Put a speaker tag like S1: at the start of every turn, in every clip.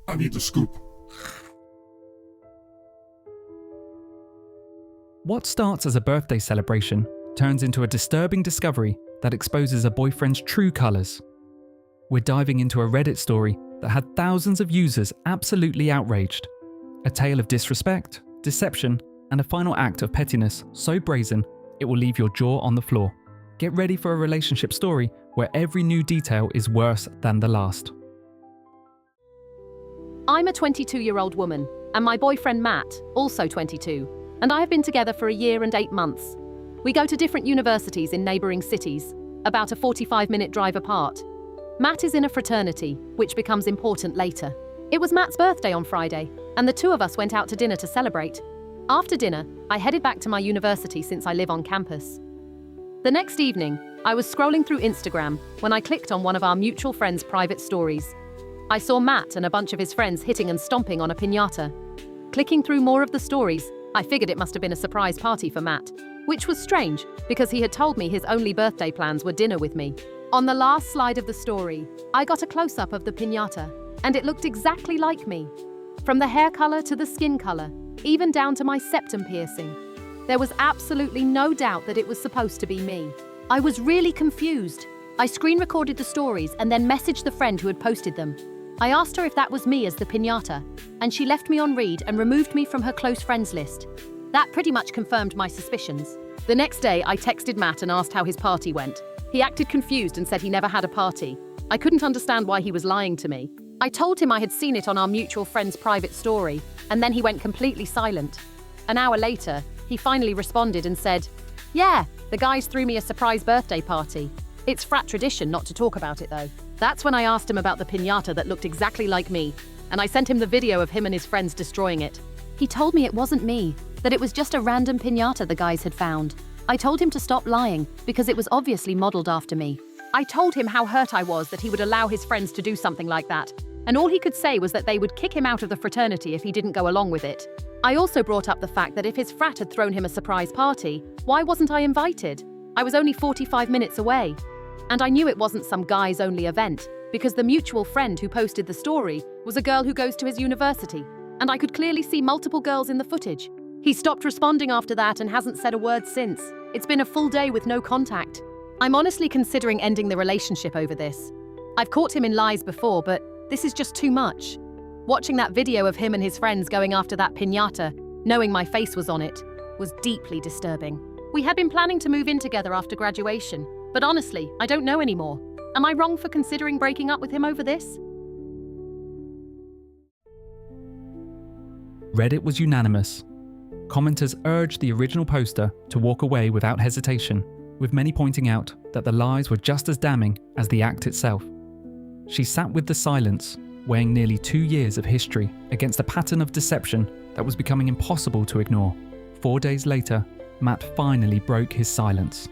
S1: I need the scoop.
S2: What starts as a birthday celebration turns into a disturbing discovery that exposes a boyfriend's true colours. We're diving into a Reddit story that had thousands of users absolutely outraged. A tale of disrespect, deception, and a final act of pettiness so brazen it will leave your jaw on the floor. Get ready for a relationship story where every new detail is worse than the last.
S3: I'm a 22-year-old woman, and my boyfriend Matt, also 22, and I have been together for a year and 8 months. We go to different universities in neighbouring cities, about a 45-minute drive apart. Matt is in a fraternity, which becomes important later. It was Matt's birthday on Friday, and the two of us went out to dinner to celebrate. After dinner, I headed back to my university since I live on campus. The next evening, I was scrolling through Instagram when I clicked on one of our mutual friends' private stories. I saw Matt and a bunch of his friends hitting and stomping on a piñata. Clicking through more of the stories, I figured it must have been a surprise party for Matt, which was strange because he had told me his only birthday plans were dinner with me. On the last slide of the story, I got a close-up of the piñata, and it looked exactly like me. From the hair color to the skin color, even down to my septum piercing. There was absolutely no doubt that it was supposed to be me. I was really confused. I screen recorded the stories and then messaged the friend who had posted them. I asked her if that was me as the piñata, and she left me on read and removed me from her close friends list. That pretty much confirmed my suspicions. The next day, I texted Matt and asked how his party went. He acted confused and said he never had a party. I couldn't understand why he was lying to me. I told him I had seen it on our mutual friend's private story, and then he went completely silent. An hour later, he finally responded and said, "Yeah, the guys threw me a surprise birthday party. It's frat tradition not to talk about it though." That's when I asked him about the piñata that looked exactly like me, and I sent him the video of him and his friends destroying it. He told me it wasn't me, that it was just a random piñata the guys had found. I told him to stop lying because it was obviously modeled after me. I told him how hurt I was that he would allow his friends to do something like that, and all he could say was that they would kick him out of the fraternity if he didn't go along with it. I also brought up the fact that if his frat had thrown him a surprise party, why wasn't I invited? I was only 45 minutes away. And I knew it wasn't some guys-only event, because the mutual friend who posted the story was a girl who goes to his university, and I could clearly see multiple girls in the footage. He stopped responding after that and hasn't said a word since. It's been a full day with no contact. I'm honestly considering ending the relationship over this. I've caught him in lies before, but this is just too much. Watching that video of him and his friends going after that piñata, knowing my face was on it, was deeply disturbing. We had been planning to move in together after graduation, but honestly, I don't know anymore. Am I wrong for considering breaking up with him over this?
S2: Reddit was unanimous. Commenters urged the original poster to walk away without hesitation, with many pointing out that the lies were just as damning as the act itself. She sat with the silence, weighing nearly 2 years of history against a pattern of deception that was becoming impossible to ignore. 4 days later, Matt finally broke his silence.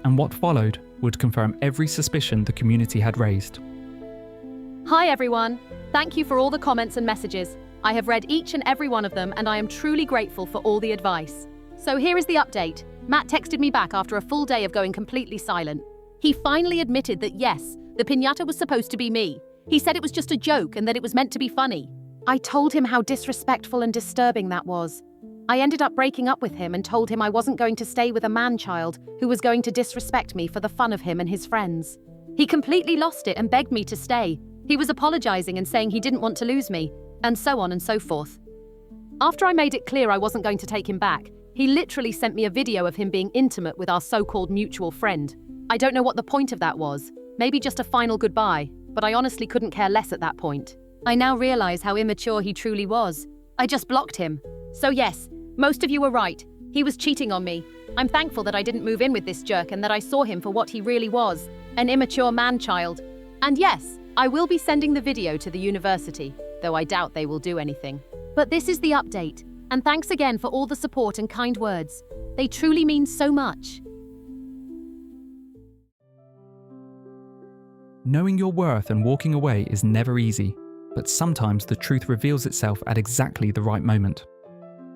S2: And what followed would confirm every suspicion the community had raised.
S3: Hi everyone. Thank you for all the comments and messages. I have read each and every one of them, and I am truly grateful for all the advice. So here is the update. Matt texted me back after a full day of going completely silent. He finally admitted that yes, the piñata was supposed to be me. He said it was just a joke and that it was meant to be funny. I told him how disrespectful and disturbing that was. I ended up breaking up with him and told him I wasn't going to stay with a man-child who was going to disrespect me for the fun of him and his friends. He completely lost it and begged me to stay. He was apologizing and saying he didn't want to lose me, and so on and so forth. After I made it clear I wasn't going to take him back, he literally sent me a video of him being intimate with our so-called mutual friend. I don't know what the point of that was. Maybe just a final goodbye, but I honestly couldn't care less at that point. I now realize how immature he truly was. I just blocked him. So yes, most of you were right. He was cheating on me. I'm thankful that I didn't move in with this jerk and that I saw him for what he really was, an immature man-child. And yes, I will be sending the video to the university, though I doubt they will do anything. But this is the update, and thanks again for all the support and kind words. They truly mean so much.
S2: Knowing your worth and walking away is never easy, but sometimes the truth reveals itself at exactly the right moment.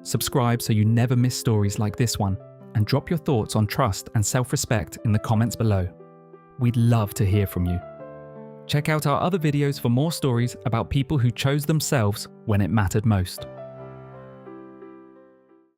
S2: Subscribe so you never miss stories like this one, and drop your thoughts on trust and self-respect in the comments below. We'd love to hear from you. Check out our other videos for more stories about people who chose themselves when it mattered most.